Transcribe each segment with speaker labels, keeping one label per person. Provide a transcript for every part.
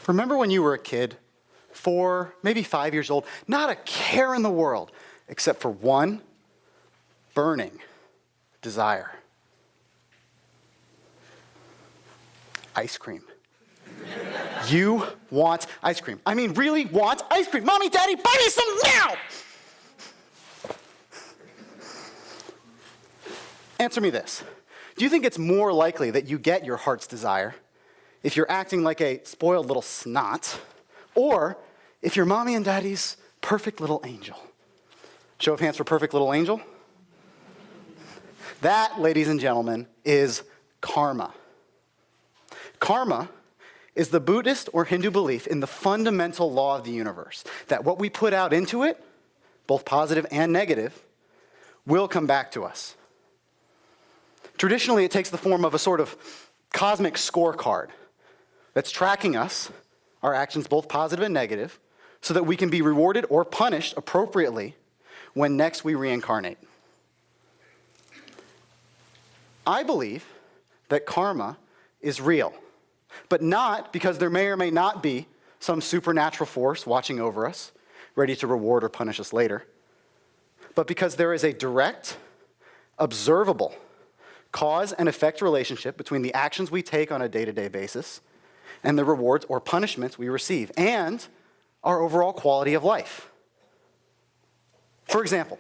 Speaker 1: Remember when you were a kid, 4, maybe 5 years old, not a care in the world, except for one burning desire. Ice cream. You want ice cream. I mean, really want ice cream. Mommy, Daddy, buy me some now! Answer me this. Do you think it's more likely that you get your heart's desire if you're acting like a spoiled little snot, or if you're mommy and daddy's perfect little angel? Show of hands for perfect little angel. That, ladies and gentlemen, is karma. Karma is the Buddhist or Hindu belief in the fundamental law of the universe, that what we put out into it, both positive and negative, will come back to us. Traditionally, it takes the form of a sort of cosmic scorecard that's tracking us, our actions both positive and negative, so that we can be rewarded or punished appropriately when next we reincarnate. I believe that karma is real, but not because there may or may not be some supernatural force watching over us, ready to reward or punish us later, but because there is a direct, observable cause and effect relationship between the actions we take on a day-to-day basis and the rewards or punishments we receive, and our overall quality of life. For example,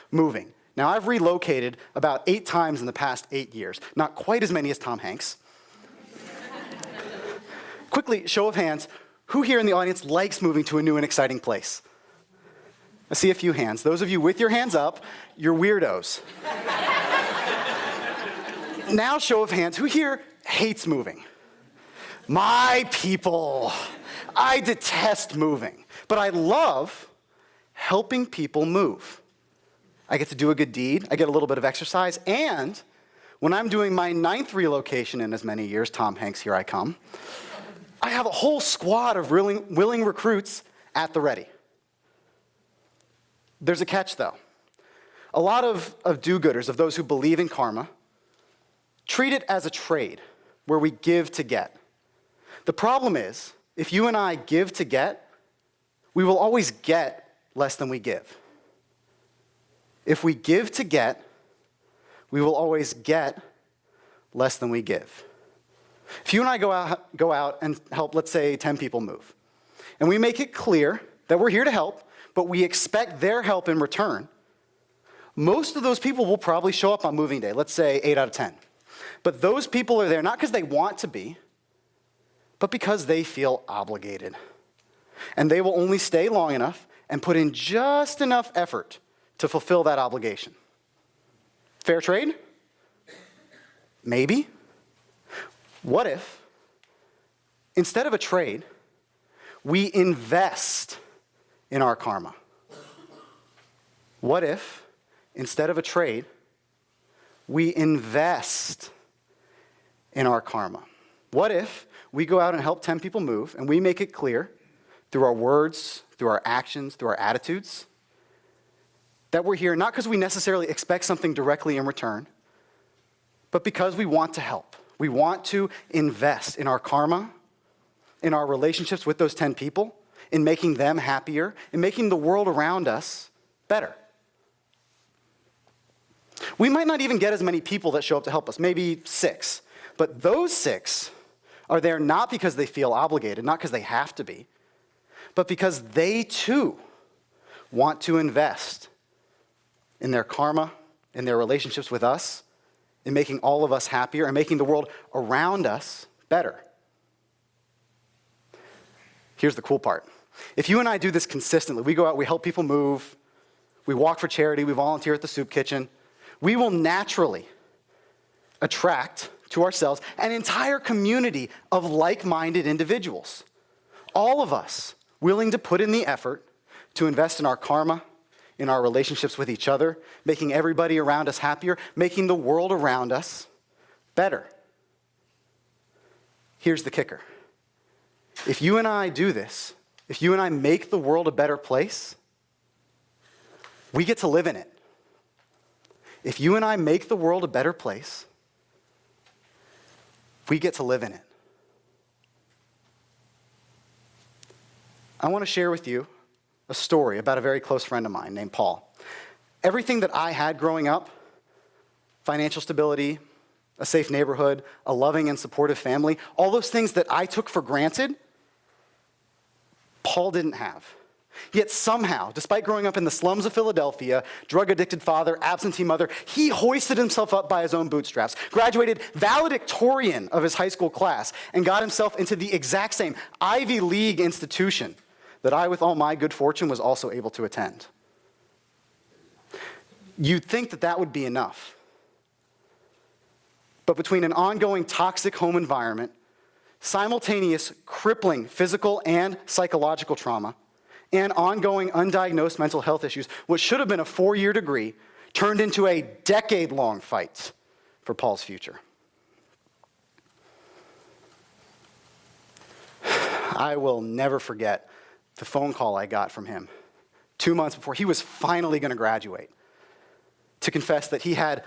Speaker 1: moving. Now, I've relocated about 8 times in the past 8 years. Not quite as many as Tom Hanks. Quickly, show of hands, who here in the audience likes moving to a new and exciting place? I see a few hands. Those of you with your hands up, you're weirdos. Now, show of hands, who here hates moving? My people. I detest moving, but I love helping people move. I get to do a good deed, I get a little bit of exercise, and when I'm doing my 9th relocation in as many years, Tom Hanks, here I come, I have a whole squad of willing recruits at the ready. There's a catch, though. A lot of do-gooders, of those who believe in karma, treat it as a trade where we give to get. The problem is, if you and I give to get, we will always get less than we give. If we give to get, we will always get less than we give. If you and I go out and help, let's say, 10 people move, and we make it clear that we're here to help, but we expect their help in return, most of those people will probably show up on moving day, let's say 8 out of 10. But those people are there not because they want to be, but because they feel obligated. And they will only stay long enough and put in just enough effort to fulfill that obligation. Fair trade? Maybe. What if, instead of a trade, we invest in our karma? What if, instead of a trade, we invest in our karma? What if we go out and help 10 people move, and we make it clear through our words, through our actions, through our attitudes, that we're here not because we necessarily expect something directly in return, but because we want to help. We want to invest in our karma, in our relationships with those 10 people, in making them happier, in making the world around us better. We might not even get as many people that show up to help us, maybe 6. But those 6 are there not because they feel obligated, not because they have to be, but because they too want to invest in their karma, in their relationships with us, in making all of us happier, and making the world around us better. Here's the cool part. If you and I do this consistently, we go out, we help people move, we walk for charity, we volunteer at the soup kitchen, we will naturally attract to ourselves an entire community of like-minded individuals. All of us willing to put in the effort to invest in our karma, in our relationships with each other, making everybody around us happier, making the world around us better. Here's the kicker. If you and I do this, if you and I make the world a better place, we get to live in it. If you and I make the world a better place, we get to live in it. I want to share with you a story about a very close friend of mine named Paul. Everything that I had growing up, financial stability, a safe neighborhood, a loving and supportive family, all those things that I took for granted, Paul didn't have. Yet somehow, despite growing up in the slums of Philadelphia, drug-addicted father, absentee mother, he hoisted himself up by his own bootstraps, graduated valedictorian of his high school class, and got himself into the exact same Ivy League institution that I, with all my good fortune, was also able to attend. You'd think that that would be enough. But between an ongoing toxic home environment, simultaneous crippling physical and psychological trauma, and ongoing undiagnosed mental health issues, what should have been a 4-year degree turned into a decade-long fight for Paul's future. I will never forget the phone call I got from him 2 months before he was finally going to graduate to confess that he had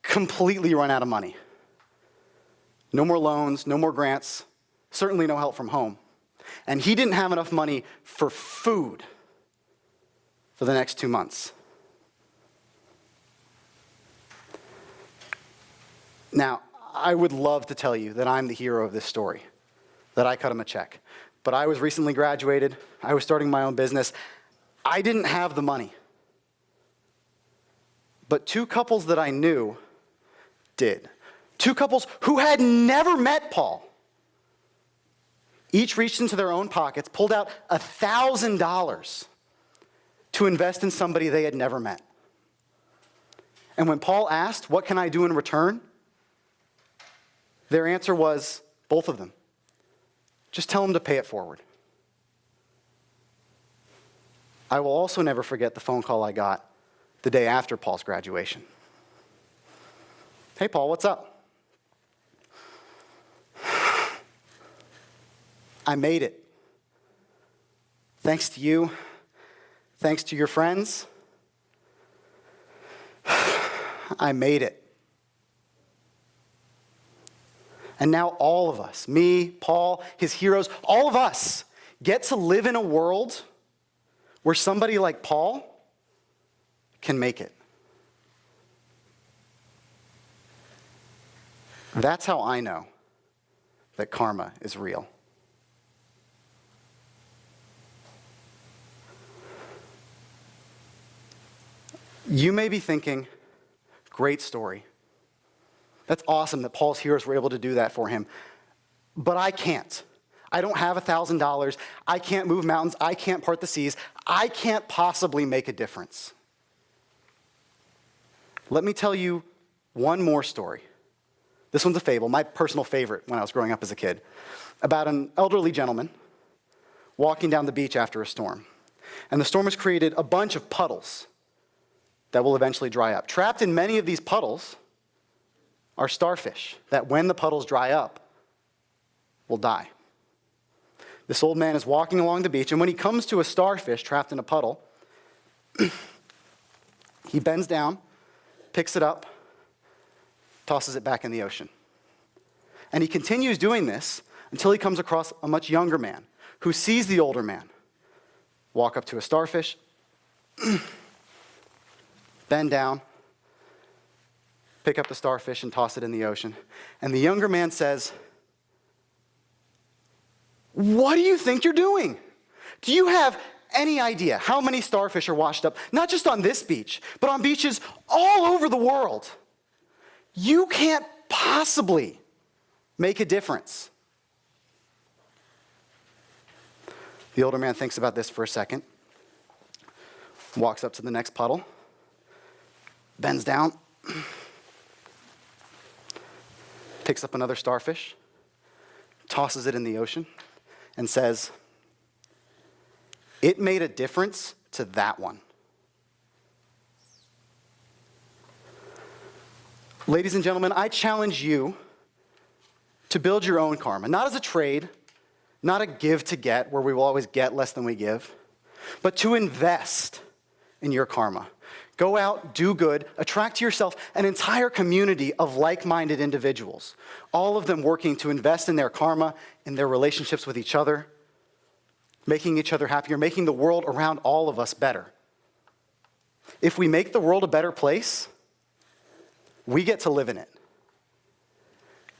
Speaker 1: completely run out of money. No more loans, no more grants, certainly no help from home. And he didn't have enough money for food for the next 2 months. Now, I would love to tell you that I'm the hero of this story, that I cut him a check. But I was recently graduated. I was starting my own business. I didn't have the money. But 2 couples that I knew did. 2 couples who had never met Paul. Each reached into their own pockets, pulled out $1,000 to invest in somebody they had never met. And when Paul asked, "What can I do in return?" their answer was, both of them, just tell him to pay it forward. I will also never forget the phone call I got the day after Paul's graduation. "Hey, Paul, what's up?" "I made it. Thanks to you. Thanks to your friends. I made it. And now all of us, me, Paul, his heroes, all of us get to live in a world where somebody like Paul can make it." That's how I know that karma is real. You may be thinking, great story. That's awesome that Paul's heroes were able to do that for him. But I can't. I don't have $1,000. I can't move mountains. I can't part the seas. I can't possibly make a difference. Let me tell you one more story. This one's a fable, my personal favorite when I was growing up as a kid, about an elderly gentleman walking down the beach after a storm. And the storm has created a bunch of puddles that will eventually dry up. Trapped in many of these puddles are starfish that, when the puddles dry up, will die. This old man is walking along the beach, and when he comes to a starfish trapped in a puddle, he bends down, picks it up, tosses it back in the ocean. And he continues doing this until he comes across a much younger man who sees the older man walk up to a starfish, bend down, pick up the starfish and toss it in the ocean. And the younger man says, "What do you think you're doing? Do you have any idea how many starfish are washed up, not just on this beach, but on beaches all over the world? You can't possibly make a difference." The older man thinks about this for a second, walks up to the next puddle, bends down, picks up another starfish, tosses it in the ocean, and says, "It made a difference to that one." Ladies and gentlemen, I challenge you to build your own karma, not as a trade, not a give to get, where we will always get less than we give, but to invest in your karma. Go out, do good, attract to yourself an entire community of like-minded individuals, all of them working to invest in their karma, in their relationships with each other, making each other happier, making the world around all of us better. If we make the world a better place, we get to live in it.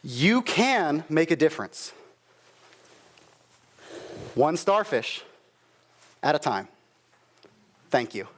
Speaker 1: You can make a difference. One starfish at a time. Thank you.